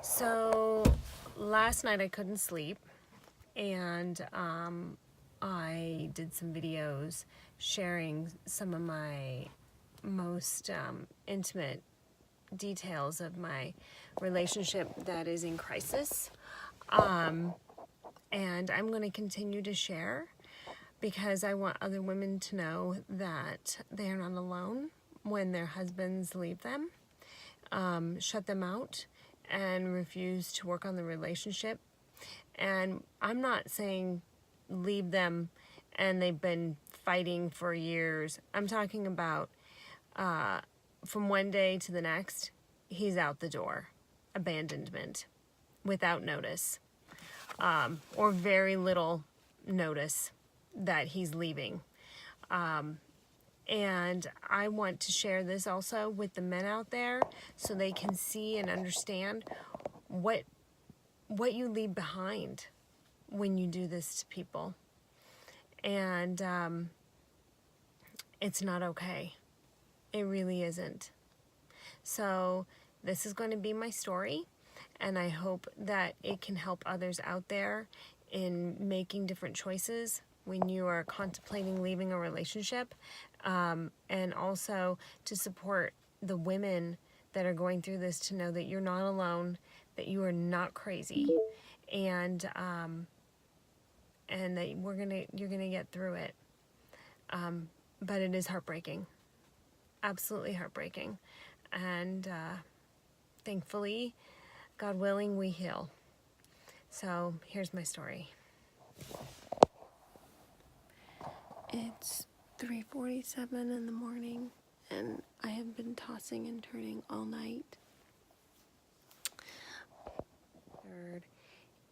So last night I couldn't sleep, and I did some videos sharing some of my most intimate details of my relationship that is in crisis. And I'm going to continue to share because I want other women to know that they are not alone when their husbands leave them, shut them out, and refuse to work on the relationship. And I'm not saying leave them and they've been fighting for years. I'm talking about from one day to the next, he's out the door. Abandonment without notice, or very little notice that he's leaving. And I want to share this also with the men out there so they can see and understand what you leave behind when you do this to people. And it's not okay. It really isn't. So this is going to be my story, and I hope that it can help others out there in making different choices when you are contemplating leaving a relationship, and also to support the women that are going through this to know that you're not alone, that you are not crazy, and that you're gonna get through it. But it is heartbreaking, absolutely heartbreaking, and thankfully, God willing, we heal. So here's my story. It's 3:47 in the morning, and I have been tossing and turning all night.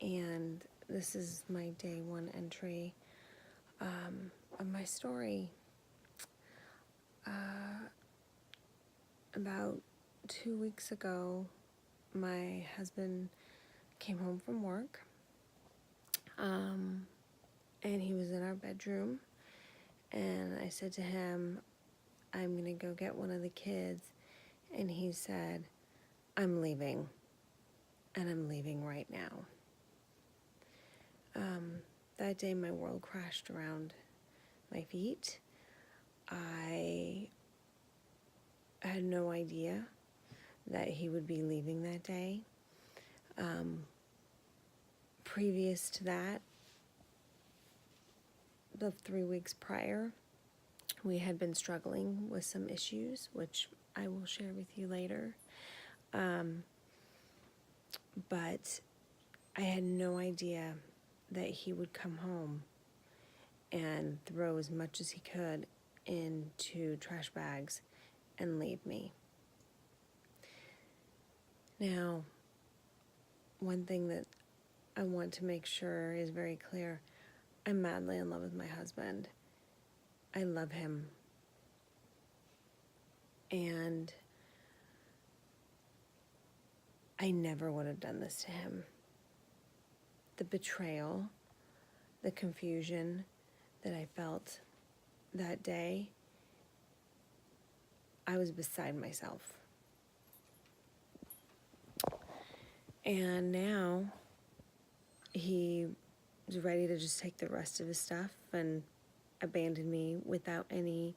And this is my day one entry of my story. About 2 weeks ago, my husband came home from work, and he was in our bedroom, and I said to him, I'm gonna go get one of the kids, and he said, I'm leaving, and I'm leaving right now. That day my world crashed around my feet. I had no idea that he would be leaving that day. Previous to that, the 3 weeks prior, we had been struggling with some issues, which I will share with you later. But I had no idea that he would come home and throw as much as he could into trash bags and leave me. Now, one thing that I want to make sure is very clear, I'm madly in love with my husband. I love him. And I never would have done this to him. The betrayal, the confusion that I felt that day, I was beside myself. And now he was ready to just take the rest of his stuff and abandon me without any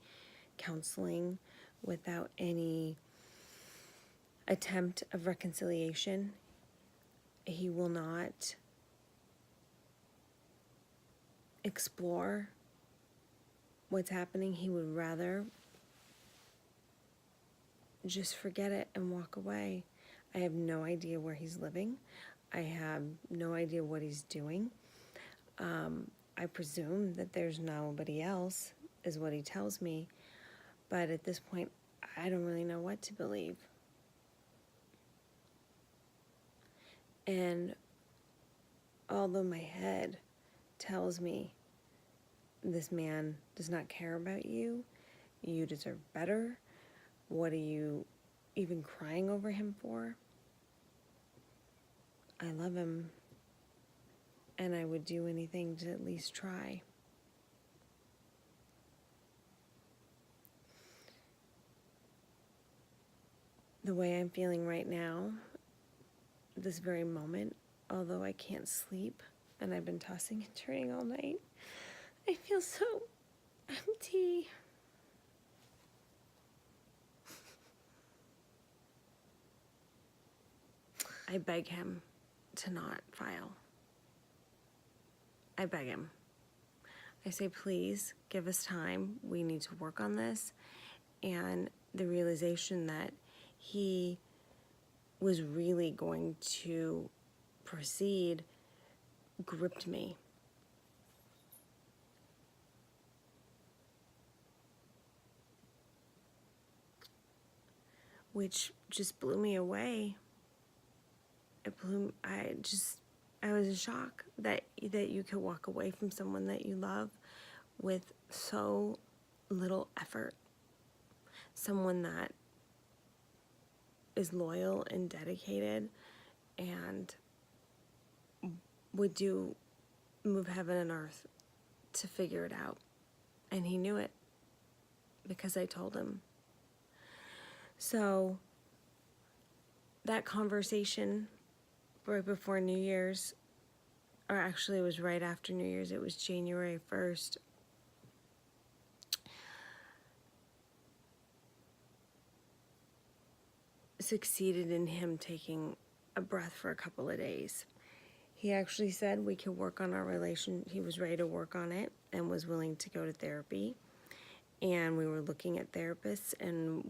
counseling, without any attempt of reconciliation. He will not explore what's happening. He would rather just forget it and walk away. I have no idea where he's living. I have no idea what he's doing. I presume that there's nobody else, is what he tells me. But at this point, I don't really know what to believe. And although my head tells me this man does not care about you, you deserve better, what are you even crying over him for? I love him, and I would do anything to at least try. The way I'm feeling right now, this very moment, although I can't sleep and I've been tossing and turning all night, I feel so empty. I beg him to not file. I beg him. I say, please give us time. We need to work on this. And the realization that he was really going to proceed gripped me. Which just blew me away. I was in shock that you could walk away from someone that you love with so little effort. Someone that is loyal and dedicated and would move heaven and earth to figure it out. And he knew it because I told him. So that conversation right before New Year's, or actually it was right after New Year's, it was January 1st. Succeeded in him taking a breath for a couple of days. He actually said we could work on our relation. He was ready to work on it and was willing to go to therapy. And we were looking at therapists, and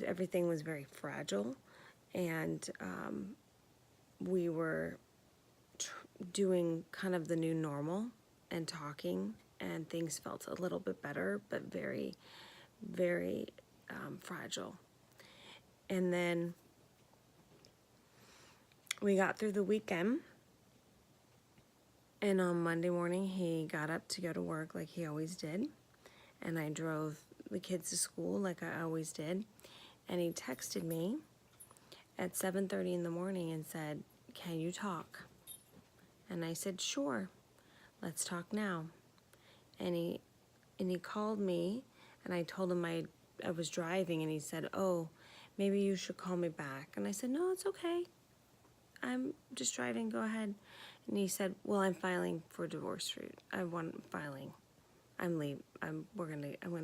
everything was very fragile. And we were doing kind of the new normal and talking, and things felt a little bit better, but very, very fragile. And then we got through the weekend, and on Monday morning he got up to go to work like he always did, and I drove the kids to school like I always did, and he texted me at 7:30 in the morning and said, "Can you talk?" And I said, "Sure, let's talk now." And he called me, and I told him I was driving, and he said, "Oh, maybe you should call me back." And I said, "No, it's okay. I'm just driving, go ahead." And he said, "Well, I'm filing for divorce route. I'm gonna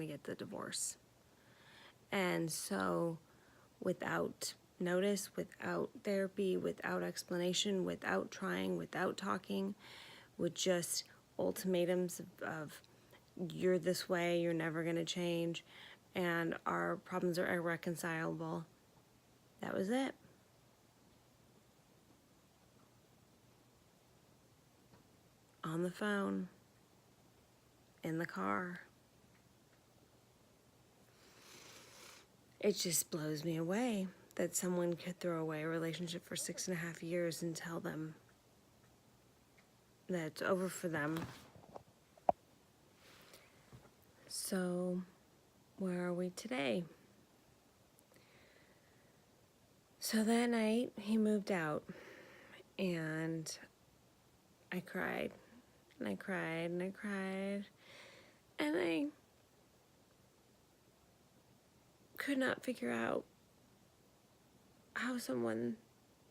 get the divorce." And so without notice, without therapy, without explanation, without trying, without talking, with just ultimatums of you're this way, you're never gonna change, and our problems are irreconcilable. That was it. On the phone, in the car. It just blows me away that someone could throw away a relationship for 6.5 years and tell them that it's over for them. So, where are we today? So that night, he moved out, and I cried, and I cried, and I cried, and I could not figure out how someone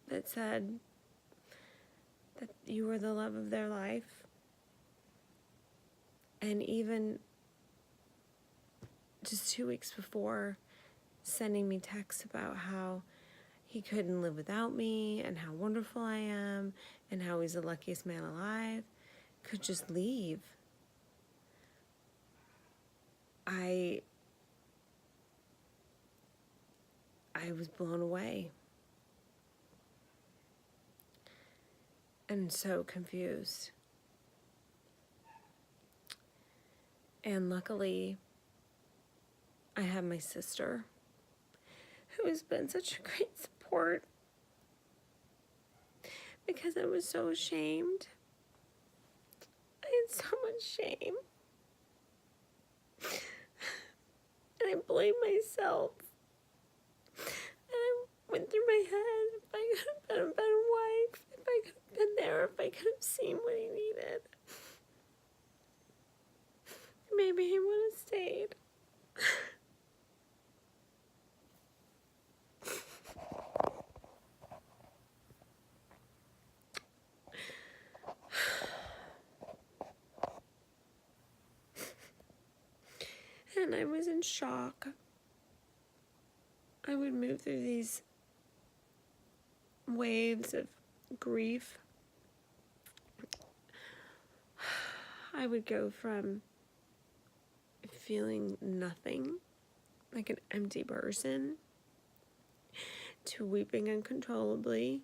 that said that you were the love of their life, and even just 2 weeks before sending me texts about how he couldn't live without me and how wonderful I am and how he's the luckiest man alive, could just leave. I was blown away and so confused. And luckily, I have my sister, who has been such a great support, because I was so ashamed. I had so much shame. And I blamed myself. And I went through my head, if I could have been a better wife, if I could have been there, if I could have seen what he needed. Maybe he would have stayed. shock. I would move through these waves of grief. I would go from feeling nothing, like an empty person, to weeping uncontrollably,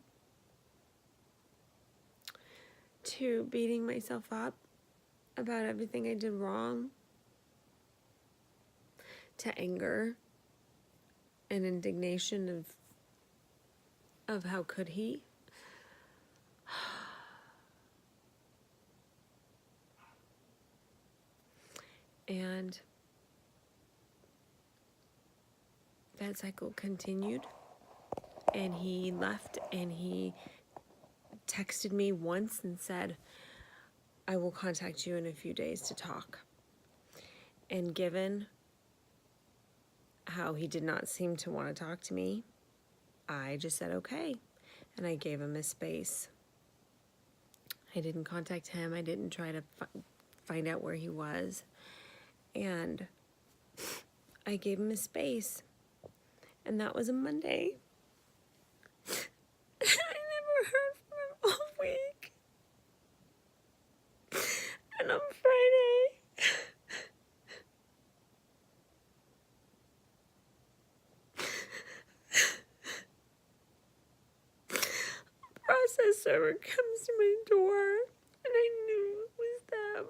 to beating myself up about everything I did wrong, to anger and indignation of how could he. And that cycle continued, and he left, and he texted me once and said, I will contact you in a few days to talk. And given how he did not seem to want to talk to me, I just said okay, and I gave him his space. I didn't contact him. I didn't try to find out where he was, and I gave him his space. And that was a Monday. I never heard from him all week. And on Friday, a process server comes to my door, and I knew it was them.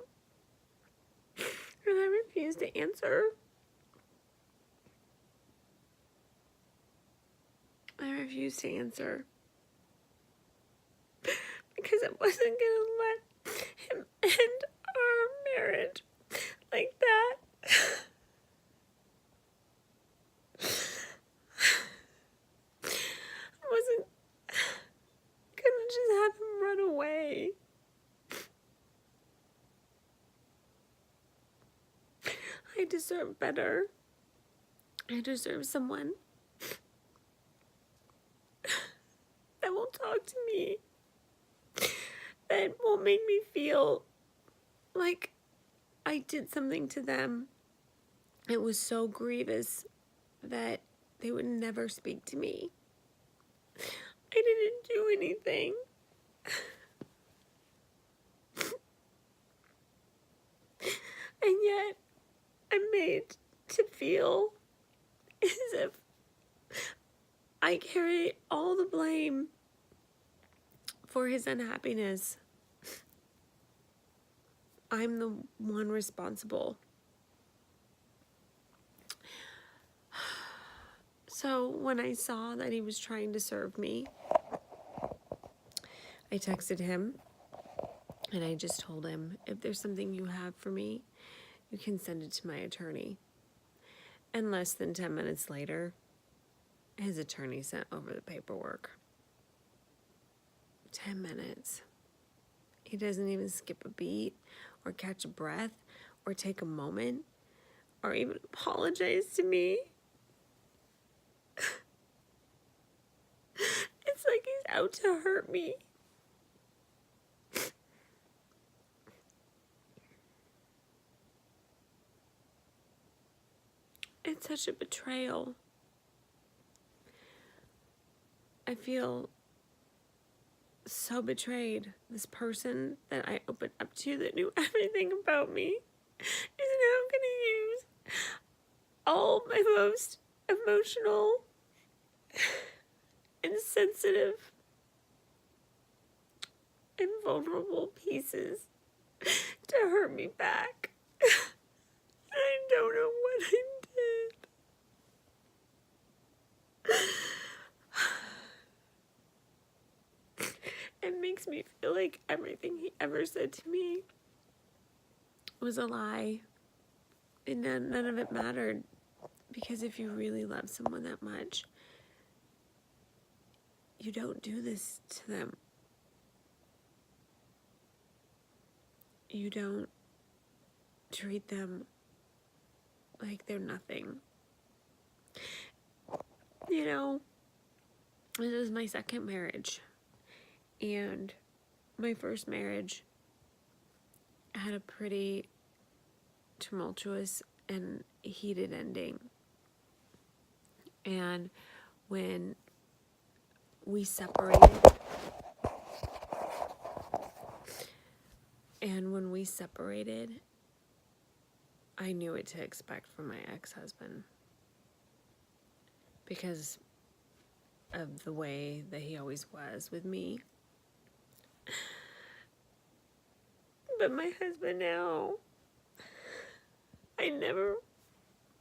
And I refused to answer. I refused to answer because I wasn't going to let him end our marriage like that. I wasn't going to just have him run away. I deserve better. I deserve someone that will talk to me, that won't make me feel like I did something to them. It was so grievous that they would never speak to me. I didn't do anything. And yet, I'm made to feel as if I carry all the blame for his unhappiness. I'm the one responsible. So when I saw that he was trying to serve me, I texted him and I just told him, if there's something you have for me, you can send it to my attorney. And less than 10 minutes later, his attorney sent over the paperwork. 10 minutes. He doesn't even skip a beat or catch a breath or take a moment or even apologize to me. It's like he's out to hurt me. It's such a betrayal. I feel so betrayed. This person that I opened up to, that knew everything about me, is now going to use all my most emotional and sensitive and vulnerable pieces to hurt me back. I don't know what I did. It makes me feel like everything he ever said to me was a lie. And none of it mattered. Because if you really love someone that much, you don't do this to them. You don't treat them like they're nothing. You know, this is my second marriage. And my first marriage had a pretty tumultuous and heated ending. And when we separated, I knew what to expect from my ex-husband because of the way that he always was with me. But my husband now, I never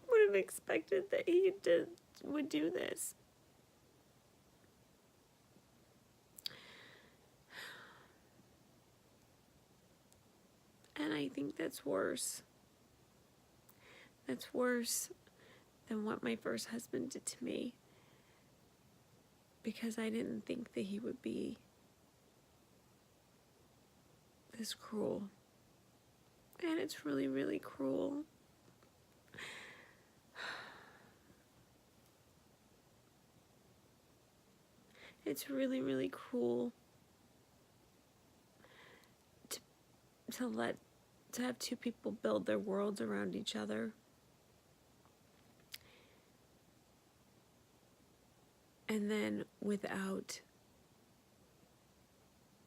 would have expected that he would do this. And I think that's worse. That's worse than what my first husband did to me. Because I didn't think that he would be this cruel. And it's really, really cruel. It's really, really cruel to have two people build their worlds around each other. And then without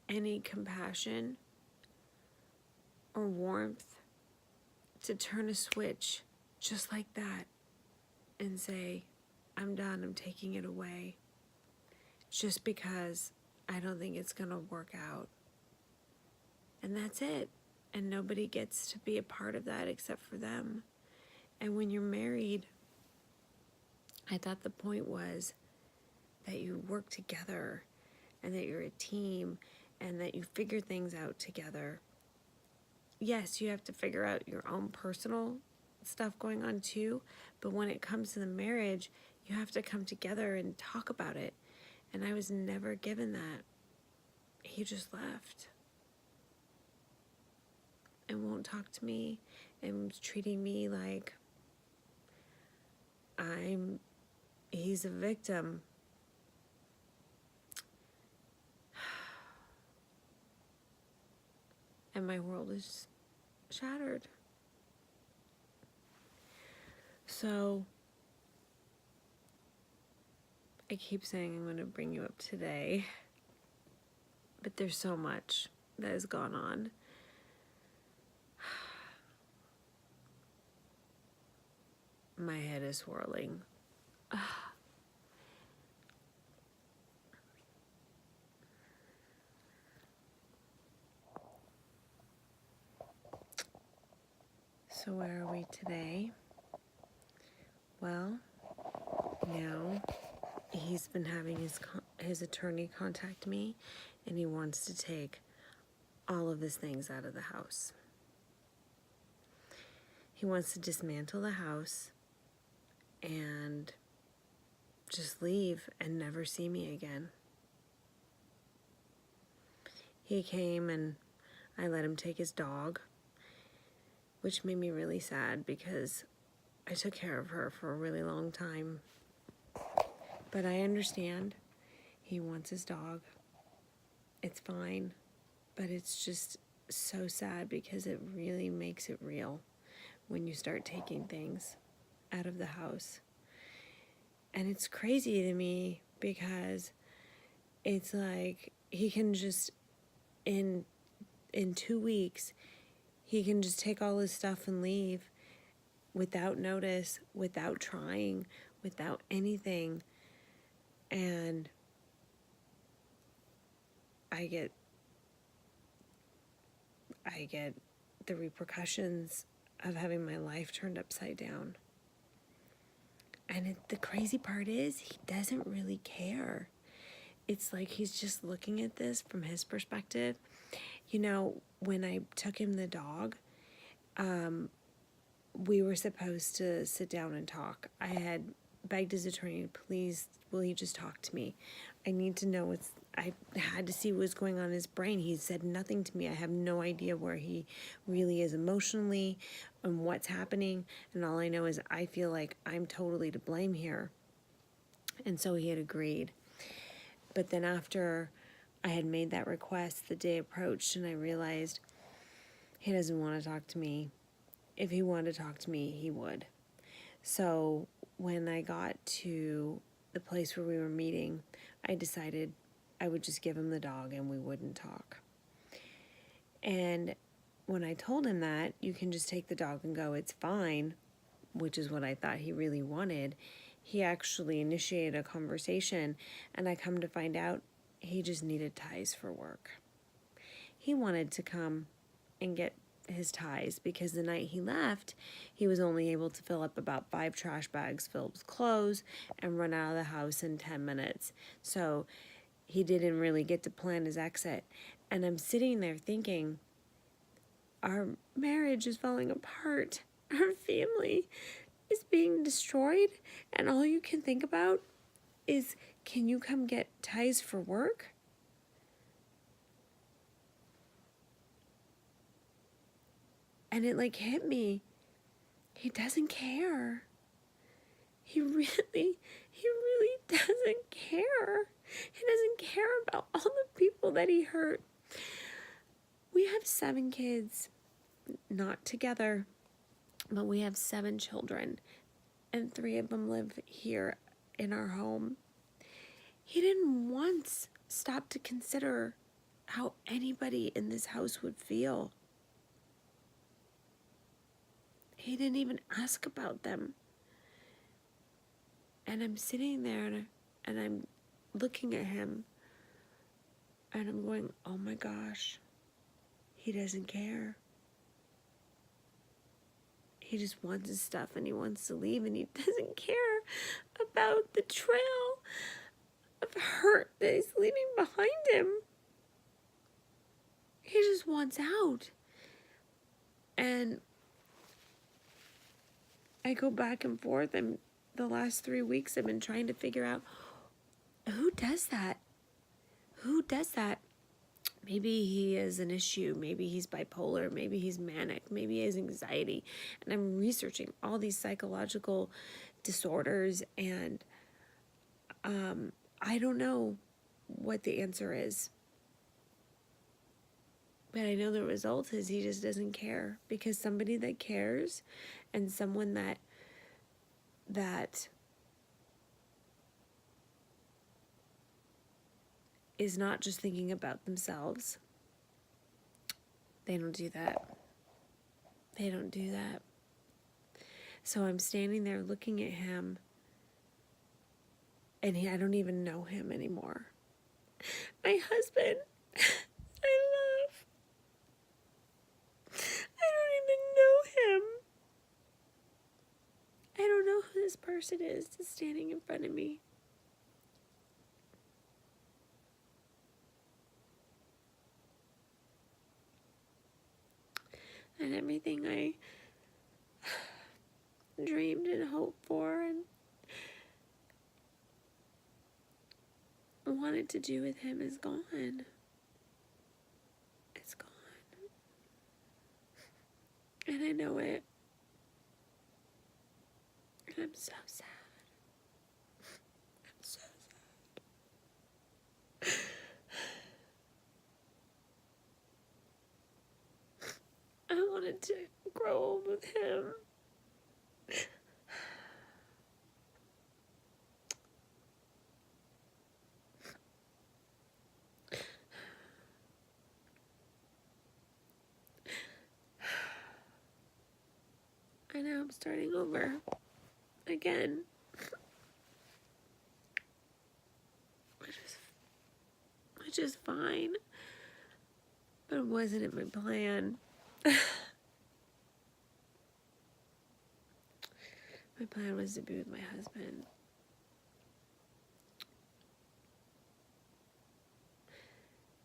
any compassion or warmth to turn a switch just like that and say, I'm done, I'm taking it away. Just because I don't think it's gonna work out. And that's it. And nobody gets to be a part of that except for them. And when you're married, I thought the point was that you work together and that you're a team and that you figure things out together. Yes, you have to figure out your own personal stuff going on too, but when it comes to the marriage, you have to come together and talk about it. And I was never given that. He just left and won't talk to me and was treating me like he's a victim. And my world is shattered. So I keep saying I'm going to bring you up today, but there's so much that has gone on. My head is swirling. So where are we today? Well, now he's been having his attorney contact me, and he wants to take all of his things out of the house. He wants to dismantle the house and just leave and never see me again. He came and I let him take his dog, which made me really sad because I took care of her for a really long time. But I understand. He wants his dog. It's fine. But it's just so sad because it really makes it real when you start taking things out of the house. And it's crazy to me because it's like he can just, in 2 weeks, he can just take all his stuff and leave without notice, without trying, without anything. And I get the repercussions of having my life turned upside down. And the crazy part is he doesn't really care. It's like he's just looking at this from his perspective. You know, when I took him the dog, we were supposed to sit down and talk. I had begged his attorney, please, will he just talk to me? I need to know I had to see what was going on in his brain. He said nothing to me. I have no idea where he really is emotionally and what's happening. And all I know is I feel like I'm totally to blame here. And so he had agreed. But then after I had made that request, the day approached and I realized he doesn't want to talk to me. If he wanted to talk to me, he would. So when I got to the place where we were meeting, I decided I would just give him the dog and we wouldn't talk. And when I told him that, you can just take the dog and go, it's fine, which is what I thought he really wanted, he actually initiated a conversation, and I come to find out he just needed ties for work. He wanted to come and get his ties because the night he left, he was only able to fill up about 5 trash bags filled with clothes and run out of the house in 10 minutes. So he didn't really get to plan his exit. And I'm sitting there thinking, our marriage is falling apart. Our family is being destroyed. And all you can think about is, can you come get ties for work? And it like hit me. He doesn't care. He really doesn't care. He doesn't care about all the people that he hurt. We have 7 kids, not together, but we have 7 children, and 3 of them live here in our home. He didn't once stop to consider how anybody in this house would feel. He didn't even ask about them. And I'm sitting there and I'm looking at him and I'm going, oh my gosh, he doesn't care. He just wants his stuff and he wants to leave, and he doesn't care about the trail of hurt that he's leaving behind him. He just wants out. And I go back and forth, and the last 3 weeks I've been trying to figure out, who does that? Who does that? Maybe he has an issue. Maybe he's bipolar. Maybe he's manic. Maybe he has anxiety. And I'm researching all these psychological disorders, and I don't know what the answer is. But I know the result is he just doesn't care, because somebody that cares and someone that is not just thinking about themselves, they don't do that. They don't do that. So I'm standing there looking at him, and I don't even know him anymore. My husband, I love. I don't even know him. I don't know who this person is that's standing in front of me. And everything I dreamed and hoped for and wanted to do with him is gone. It's gone. And I know it. And I'm so sad. I'm so sad. I wanted to grow old with him. I know I'm starting over again. Which is fine. But it wasn't in my plan. My plan was to be with my husband.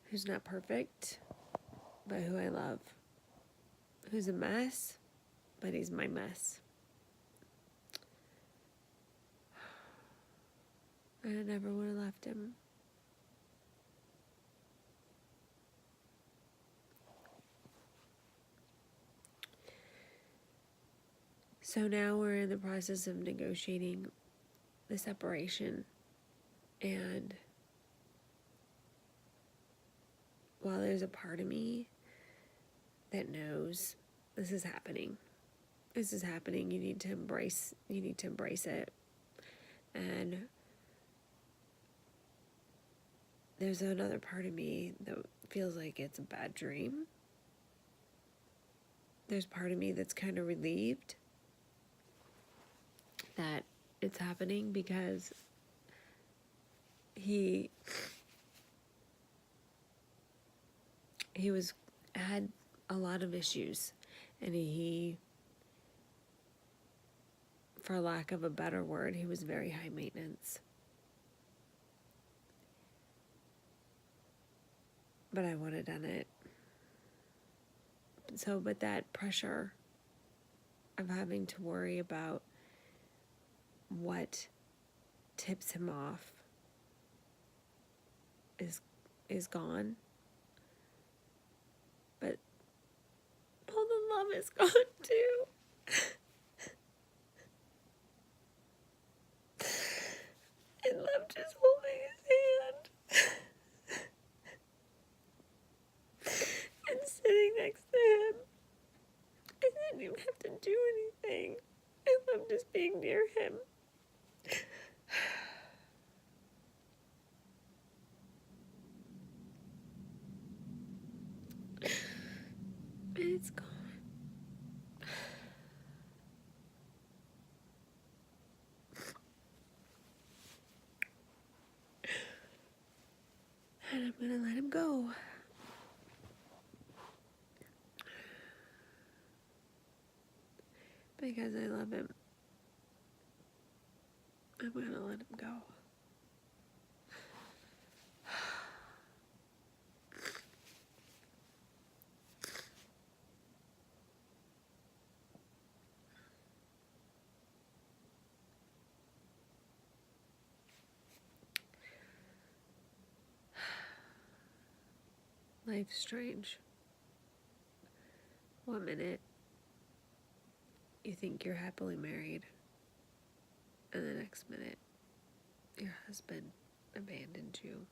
Who's not perfect, but who I love. Who's a mess, but he's my mess. And I never would have left him. So now we're in the process of negotiating the separation, and while there's a part of me that knows this is happening, this is happening. You need to embrace it. And there's another part of me that feels like it's a bad dream. There's part of me that's kind of relieved that it's happening, because he had a lot of issues, and he, for lack of a better word, he was very high maintenance. But I would have done it. So, but that pressure of having to worry about what tips him off is gone. But all the love is gone too. I love just holding his hand and sitting next to him. I didn't even have to do anything. I love just being near him. And it's gone. And I'm gonna let him go. Because I love him. I'm gonna let him go. Life's strange. 1 minute, you think you're happily married, and the next minute, your husband abandoned you